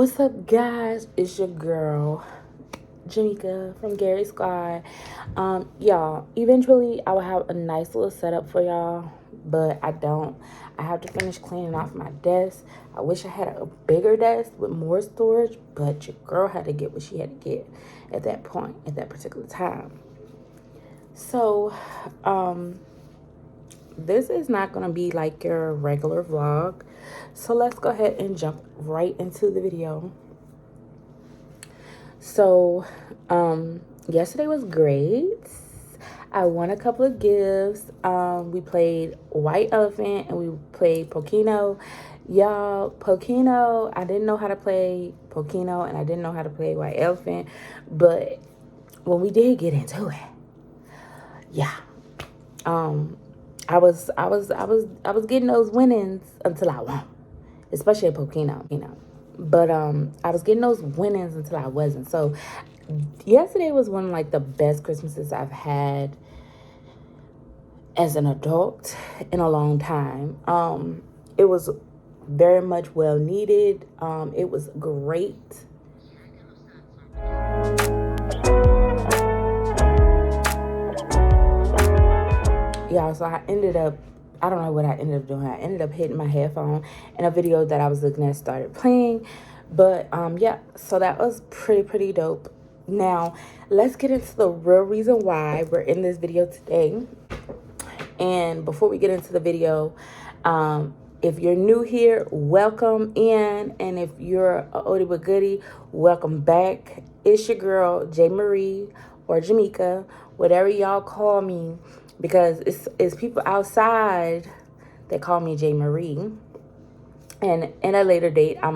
What's up, guys? It's your girl, Jamaica from Gary Squad. Y'all, eventually I will have a nice little setup for y'all, but I don't. I have to finish cleaning off my desk. I wish I had a bigger desk with more storage, but your girl had to get what she had to get at that point, at that particular time. So, this is not going to be like your regular vlog. So let's go ahead and jump right into the video. So, yesterday was great. I won a couple of gifts. We played White Elephant and we played Pokino. Y'all, Pokino, I didn't know how to play Pokino and I didn't know how to play White Elephant, but when we did get into it, yeah. I was getting those winnings until I won, especially at Pokino. But I was getting those winnings until I wasn't. So yesterday was one of like the best Christmases I've had as an adult in a long time. It was very much well needed. It was great. Yeah, so I don't know what I ended up doing. I ended up hitting my headphone and a video that I was looking at started playing. But yeah, so that was pretty dope. Now, let's get into the real reason why we're in this video today. And before we get into the video, if you're new here, welcome in. And if you're a oldie but goodie, welcome back. It's your girl, J. Marie or Jamaica, whatever y'all call me, because it's people outside that call me J. Marie. And in a later date, I'm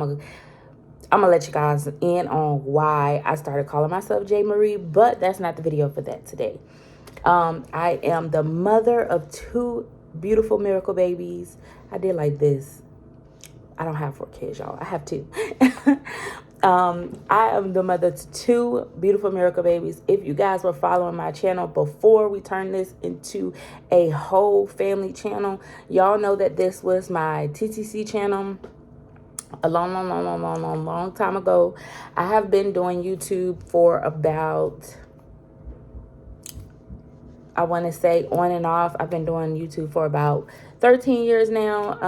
gonna let you guys in on why I started calling myself J. Marie, but that's not the video for that today. I am the mother of two beautiful miracle babies. I did like this. I don't have 4 kids, y'all. I have 2. I am the mother to 2 beautiful miracle babies. If you guys were following my channel before we turned this into a whole family channel, y'all know that this was my TTC channel a long time ago. I have been doing YouTube for about, I want to say on and off, I've been doing YouTube for about 13 years now.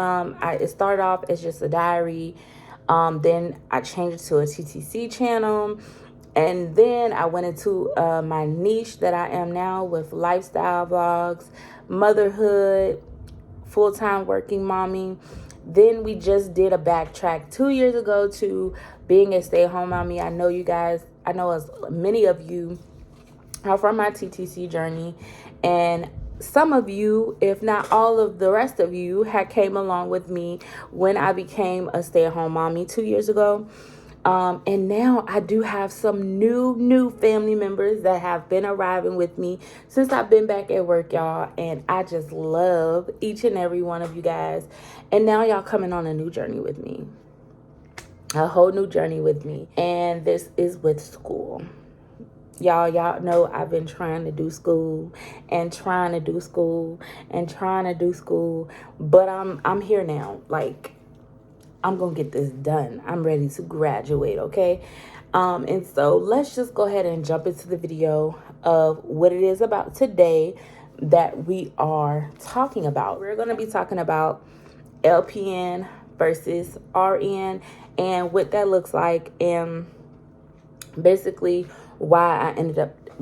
It started off as just a diary. Then I changed it to a TTC channel. And then I went into my niche that I am now with lifestyle vlogs, motherhood, full-time working mommy. Then we just did a backtrack 2 years ago to being a stay-at-home mommy. I know as many of you are from my TTC journey, and some of you, if not all of the rest of you, had came along with me when I became a stay-at-home mommy 2 years ago. And now I do have some new family members that have been arriving with me since I've been back at work, y'all. And I just love each and every one of you guys. And now y'all coming on a new journey with me, a whole new journey with me. And this is with school. Y'all know I've been trying to do school and trying to do school and trying to do school, but I'm here now. Like, I'm gonna get this done. I'm ready to graduate, okay? And so let's just go ahead and jump into the video of what it is about today that we are talking about. We're gonna be talking about LPN versus RN and what that looks like, and basically why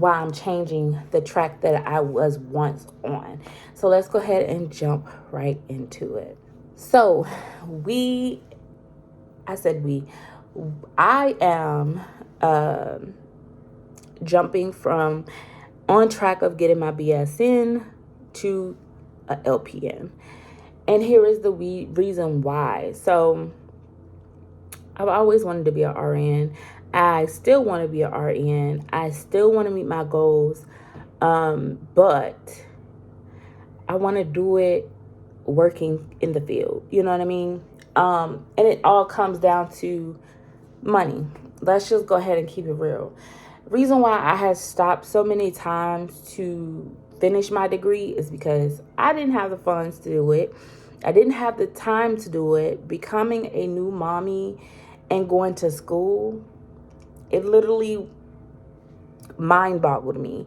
I'm changing the track that I was once on. So let's go ahead and jump right into it. So I am jumping from on track of getting my BSN to a LPN. And here is the reason why. So I've always wanted to be an RN. I still want to be an RN. I still want to meet my goals. But I want to do it working in the field. You know what I mean? And it all comes down to money. Let's just go ahead and keep it real. Reason why I had stopped so many times to finish my degree is because I didn't have the funds to do it. I didn't have the time to do it. Becoming a new mommy and going to school, it literally mind boggled me.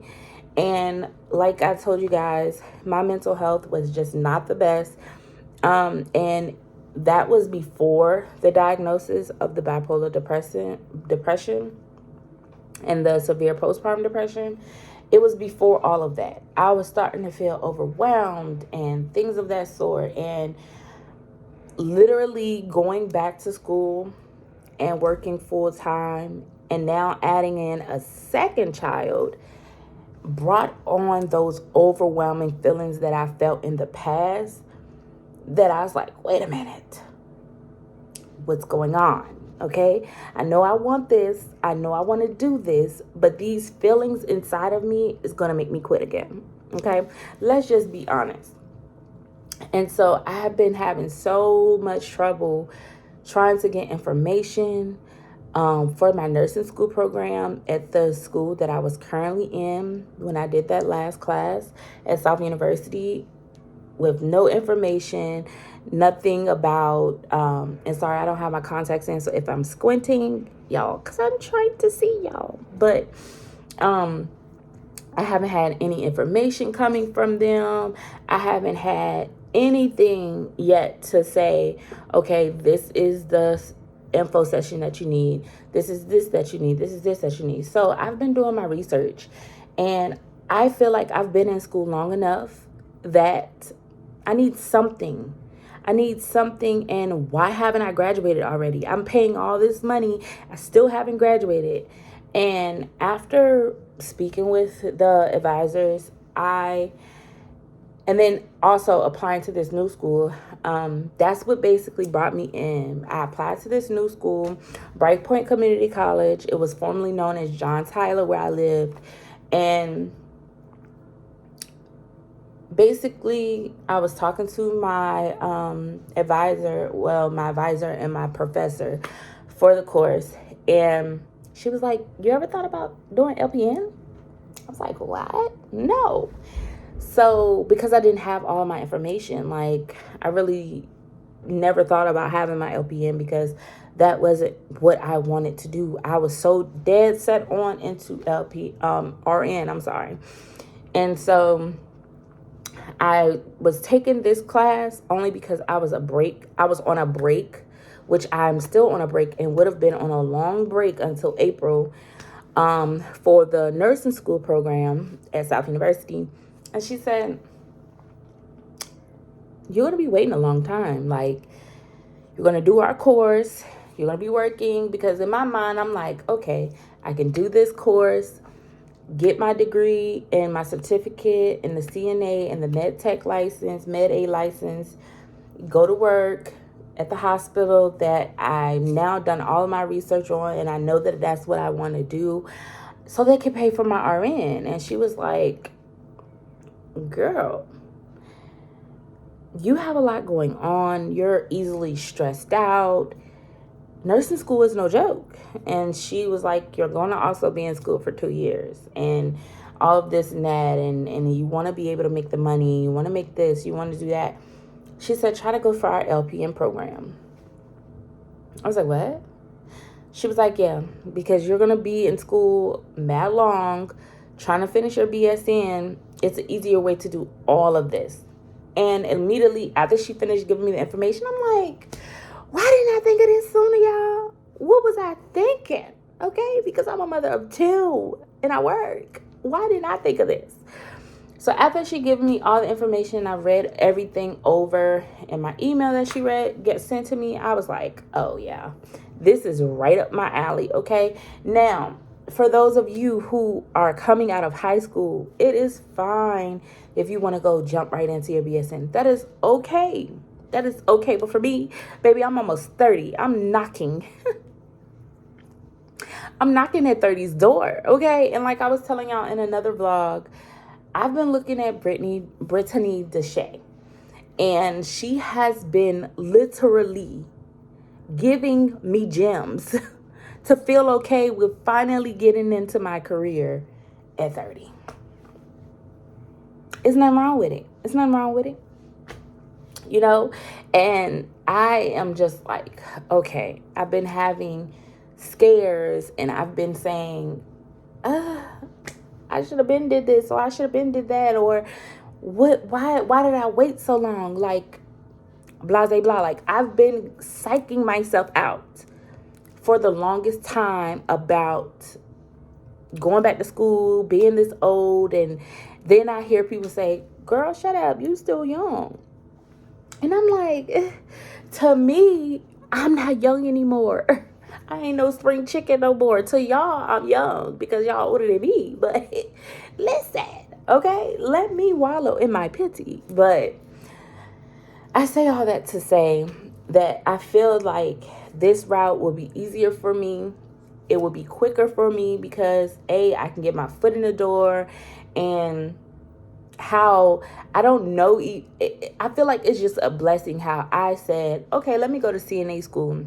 And like I told you guys, my mental health was just not the best. And that was before the diagnosis of the bipolar depression and the severe postpartum depression. It was before all of that. I was starting to feel overwhelmed and things of that sort. And literally going back to school and working full time and now adding in a second child brought on those overwhelming feelings that I felt in the past, that I was like, wait a minute, what's going on? Okay, I know I want this, I know I want to do this, but these feelings inside of me is going to make me quit again. Okay, let's just be honest. And so I have been having so much trouble trying to get information for my nursing school program at the school that I was currently in when I did that last class at South University, with no information, nothing about, and sorry, I don't have my contacts in, so if I'm squinting, y'all, because I'm trying to see y'all, but I haven't had any information coming from them. I haven't had anything yet to say, okay, this is the info session that you need. This is this that you need. This is this that you need. So I've been doing my research, and I feel like I've been in school long enough that I need something. I need something, and why haven't I graduated already? I'm paying all this money. I still haven't graduated. And after speaking with the advisors, and then also applying to this new school, that's what basically brought me in. I applied to this new school, Bright Point Community College. It was formerly known as John Tyler, where I lived. And basically, I was talking to my my advisor and my professor for the course. And she was like, you ever thought about doing LPN? I was like, what? No. So because I didn't have all my information, like I really never thought about having my LPN because that wasn't what I wanted to do. I was so dead set on into RN, I'm sorry. And so I was taking this class only because I was on a break, which I'm still on a break and would have been on a long break until April, for the nursing school program at South University. And she said, you're going to be waiting a long time. Like, you're going to do our course. You're going to be working. Because in my mind, I'm like, okay, I can do this course, get my degree and my certificate and the CNA and the Med Tech license, Med A license, go to work at the hospital that I've now done all of my research on, and I know that that's what I want to do, so they can pay for my RN. And she was like, girl, you have a lot going on. You're easily stressed out. Nursing school is no joke. And she was like, you're going to also be in school for 2 years and all of this and that. And you want to be able to make the money. You want to make this. You want to do that. She said, try to go for our LPN program. I was like, what? She was like, yeah, because you're going to be in school mad long, trying to finish your BSN. It's an easier way to do all of this. And immediately after she finished giving me the information, I'm like, why didn't I think of this sooner, y'all? What was I thinking? Okay, because I'm a mother of 2 and I work. Why didn't I think of this? So after she gave me all the information, I read everything over in my email that she get sent to me. I was like, oh yeah, this is right up my alley. Okay. Now, for those of you who are coming out of high school, it is fine if you want to go jump right into your BSN. That is okay. That is okay. But for me, baby, I'm almost 30. I'm knocking at 30's door. Okay. And like I was telling y'all in another vlog, I've been looking at Brittany Deshay, and she has been literally giving me gems to feel okay with finally getting into my career at 30. There's nothing wrong with it. You know, and I am just like, okay, I've been having scares and I've been saying, I should have been did this, or I should have been did that, or why did I wait so long? Like, blah, blah, blah. Like, I've been psyching myself out for the longest time about going back to school, being this old, and then I hear people say, girl, shut up, you still young. And I'm like, to me, I'm not young anymore. I ain't no spring chicken no more. To y'all, I'm young because y'all older than me. But listen, okay? Let me wallow in my pity. But I say all that to say that I feel like this route will be easier for me. It will be quicker for me because, A, I can get my foot in the door, and how I don't know. I feel like it's just a blessing how I said, okay, let me go to CNA school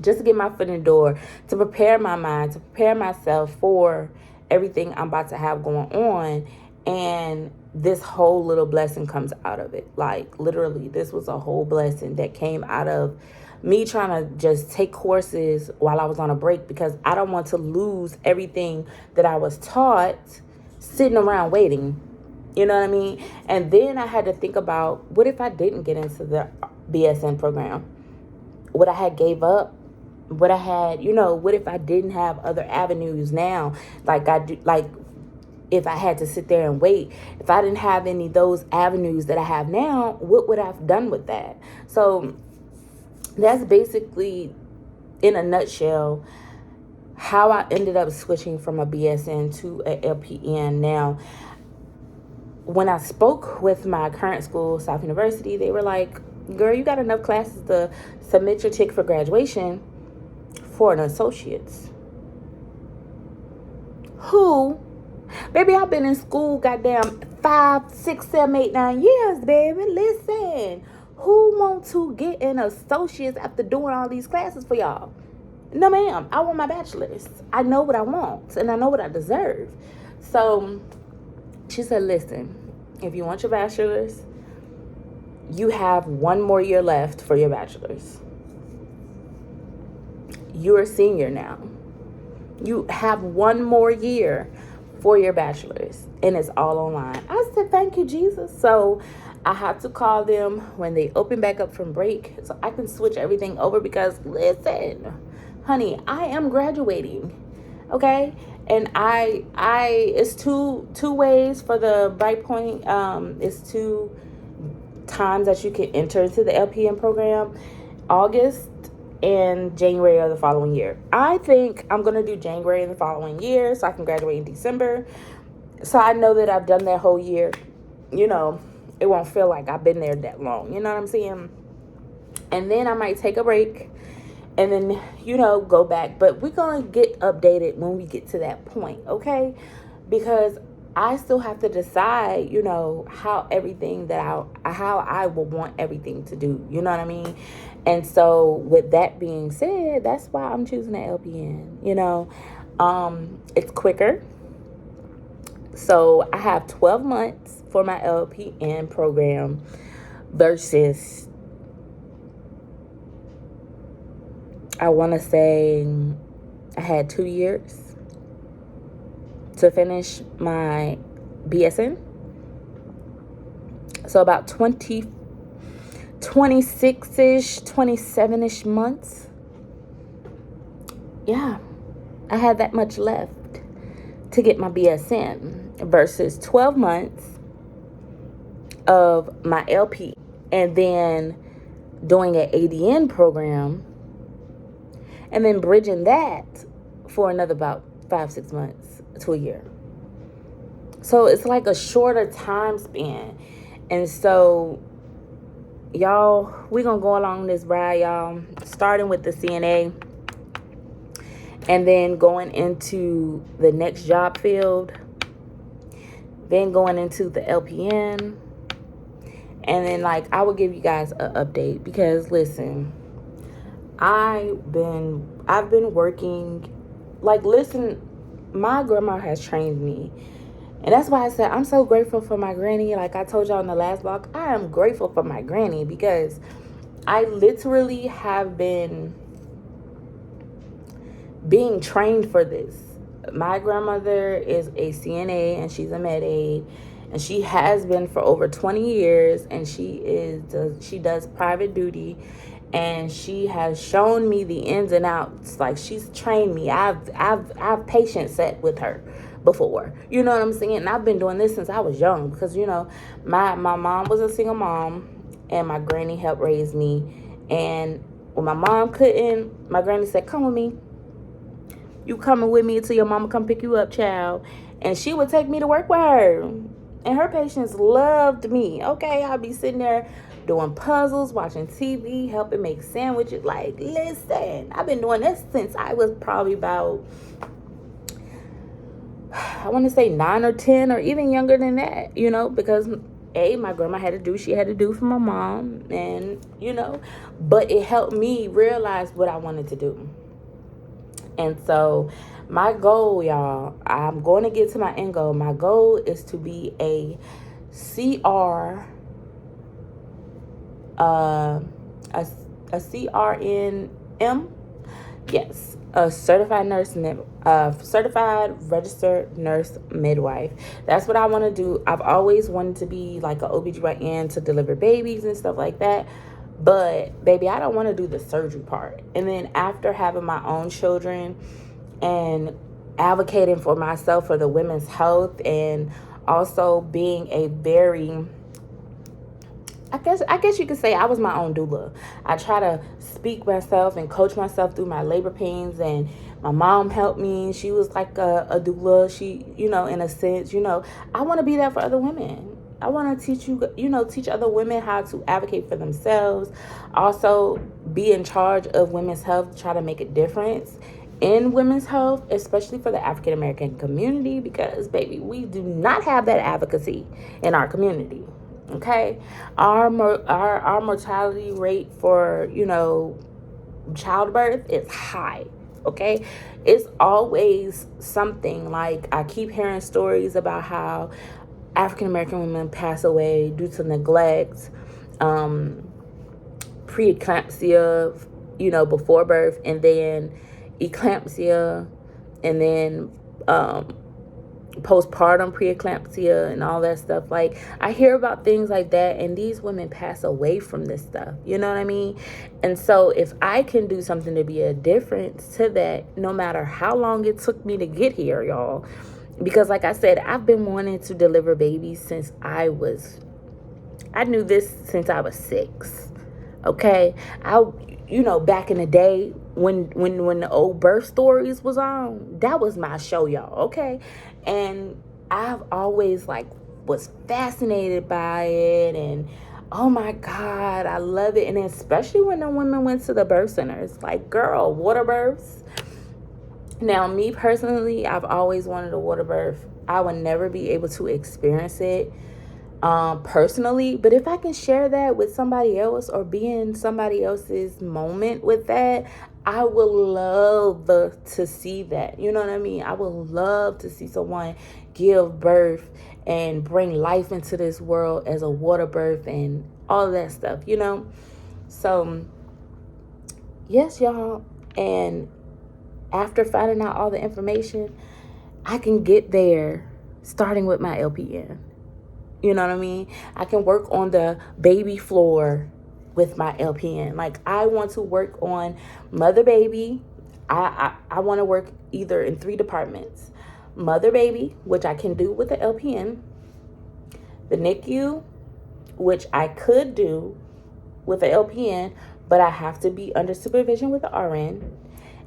just to get my foot in the door, to prepare my mind, to prepare myself for everything I'm about to have going on. And this whole little blessing comes out of it. Like, literally, this was a whole blessing that came out of me trying to just take courses while I was on a break, because I don't want to lose everything that I was taught sitting around waiting. You know what I mean? And then I had to think about, what if I didn't get into the BSN program? What I had gave up? What I had, what if I didn't have other avenues now? Like I do, like if I had to sit there and wait, if I didn't have any of those avenues that I have now, what would I have done with that? So that's basically, in a nutshell, how I ended up switching from a BSN to a LPN. Now, when I spoke with my current school, South University, they were like, girl, you got enough classes to submit your ticket for graduation for an associate's. Who? Baby, I've been in school goddamn 5, 6, 7, 8, 9 years, baby. Listen. Who want to get an associate's after doing all these classes for y'all? No, ma'am. I want my bachelor's. I know what I want, and I know what I deserve. So she said, listen, if you want your bachelor's, you have 1 more year left for your bachelor's. You're a senior now. You have 1 more year for your bachelor's, and it's all online. I said, thank you, Jesus. So I had to call them when they open back up from break so I can switch everything over, because listen, honey, I am graduating. Okay? And I it's two ways for the Brightpoint. It's 2 times that you can enter into the LPN program: August and January of the following year. I think I'm going to do January of the following year so I can graduate in December. So I know that I've done that whole year. It won't feel like I've been there that long. You know what I'm saying? And then I might take a break and then, go back. But we're going to get updated when we get to that point, okay? Because I still have to decide, how I will want everything to do. You know what I mean? And so with that being said, that's why I'm choosing the LPN. It's quicker. So I have 12 months for my LPN program versus, I want to say, I had 2 years to finish my BSN. So about 26-ish, 27-ish months. Yeah, I had that much left to get my BSN versus 12 months of my LP and then doing an ADN program and then bridging that for another about 5-6 months to a year. So it's like a shorter time span. And so, y'all, we're going to go along this ride, y'all, starting with the CNA and then going into the next job field, then going into the LPN. And then, I will give you guys an update because, listen, I've been working, listen, my grandma has trained me. And that's why I said I'm so grateful for my granny. Like I told y'all in the last vlog, I am grateful for my granny because I literally have been being trained for this. My grandmother is a CNA and she's a med aide, and she has been for over 20 years, and she does private duty, and she has shown me the ins and outs. Like, she's trained me. I've patient set with her before. You know what I'm saying? And I've been doing this since I was young, because my mom was a single mom and my granny helped raise me. And when my mom couldn't, my granny said, "Come with me. You coming with me until your mama come pick you up, child." And she would take me to work with her. And her patients loved me. Okay, I'll be sitting there doing puzzles, watching TV, helping make sandwiches. Like, listen, I've been doing this since I was probably about, I want to say 9 or 10 or even younger than that, because my grandma had to do what she had to do for my mom, and, but it helped me realize what I wanted to do. And so my goal, y'all, I'm going to get to my end goal. My goal is to be a CR, a CRNM, yes, a certified registered nurse midwife. That's what I want to do. I've always wanted to be like an OBGYN to deliver babies and stuff like that. But, baby, I don't want to do the surgery part. And then after having my own children and advocating for myself for the women's health, and also being a very, I guess you could say I was my own doula. I try to speak myself and coach myself through my labor pains, and my mom helped me. She was like a doula. She, in a sense, I want to be there for other women. I want to teach other women how to advocate for themselves. Also, be in charge of women's health, try to make a difference in women's health, especially for the African American community, because, baby, we do not have that advocacy in our community. Okay, our mortality rate for childbirth is high. Okay, it's always something. Like, I keep hearing stories about how African American women pass away due to neglect, preeclampsia, before birth, and then eclampsia, and then postpartum preeclampsia and all that stuff. Like, I hear about things like that, and these women pass away from this stuff. You know what I mean? And so if I can do something to be a difference to that, no matter how long it took me to get here, y'all. Because, like I said, I've been wanting to deliver babies since I knew this since I was 6. Okay? Back in the day when the old birth stories was on, that was my show, y'all. Okay? And I've always was fascinated by it, and oh my God, I love it. And especially when the women went to the birth centers, like, girl, water births. Now, me personally, I've always wanted a water birth. I would never be able to experience it personally, but if I can share that with somebody else or be in somebody else's moment with that, I would love to see that. You know what I mean? I would love to see someone give birth and bring life into this world as a water birth and all that stuff, So, yes, y'all. And after finding out all the information, I can get there starting with my LPN. You know what I mean? I can work on the baby floor with my LPN. Like, I want to work on mother baby. I want to work either in 3 departments. Mother baby, which I can do with the LPN. The NICU, which I could do with the LPN, but I have to be under supervision with the RN.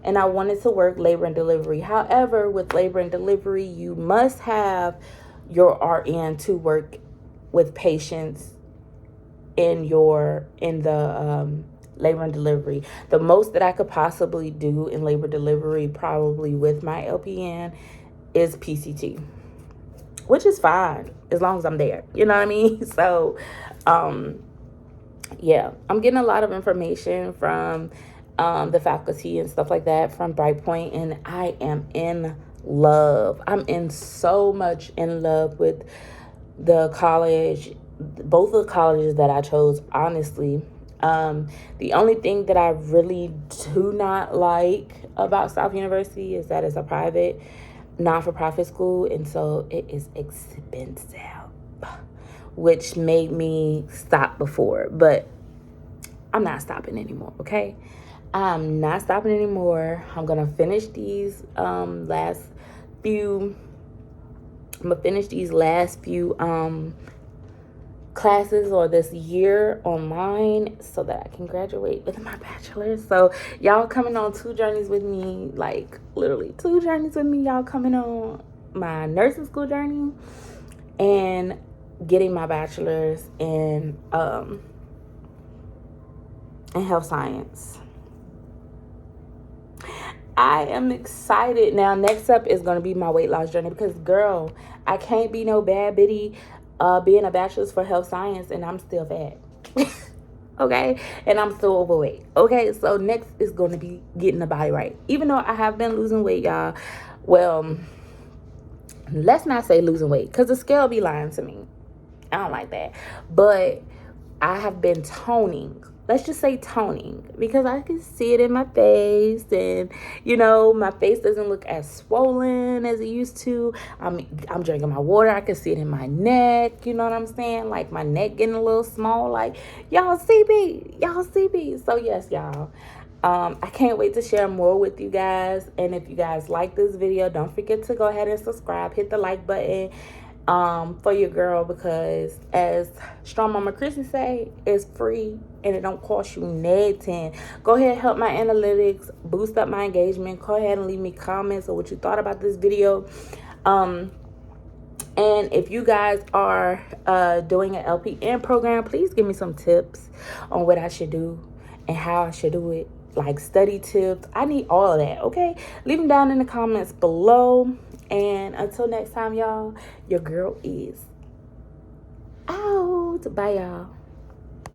And I wanted to work labor and delivery. However, with labor and delivery, you must have your RN to work with patients in the labor and delivery. The most that I could possibly do in labor delivery, probably with my LPN, is PCT, which is fine as long as I'm there. You know what I mean? So, yeah, I'm getting a lot of information from the faculty and stuff like that from Brightpoint, and I am in love. I'm in so much in love with the college, both of the colleges that I chose. Honestly, The only thing that I really do not like about South University is that it's a private, not-for-profit school, and so it is expensive, which made me stop before. But I'm not stopping anymore, okay? I'm not stopping anymore. I'm gonna finish these last few classes or this year online so that I can graduate with my bachelor's. So y'all coming on 2 journeys with me, like literally 2 journeys with me. Y'all coming on my nursing school journey and getting my bachelor's in health science. I am excited. Now, next up is going to be my weight loss journey because, girl, I can't be no bad bitty being a bachelor's for health science and I'm still fat. Okay? And I'm still overweight. Okay? So, next is going to be getting the body right. Even though I have been losing weight, y'all. Well, let's not say losing weight because the scale be lying to me. I don't like that. But I have been toning. Let's just say toning because I can see it in my face, and my face doesn't look as swollen as it used to. I'm drinking my water. I can see it in my neck. You know what I'm saying? Like my neck getting a little small. Like y'all see me. So yes, y'all. I can't wait to share more with you guys. And if you guys like this video, don't forget to go ahead and subscribe. Hit the like button. For your girl, because as Strong Mama Chrissy say, it's free and it don't cost you nothing. Go ahead and help my analytics, boost up my engagement. Go ahead and leave me comments on what you thought about this video. And if you guys are doing an LPN program, please give me some tips on what I should do and how I should do it. Like study tips. I need all of that, okay? Leave them down in the comments below. And until next time, y'all, your girl is out. Bye, y'all.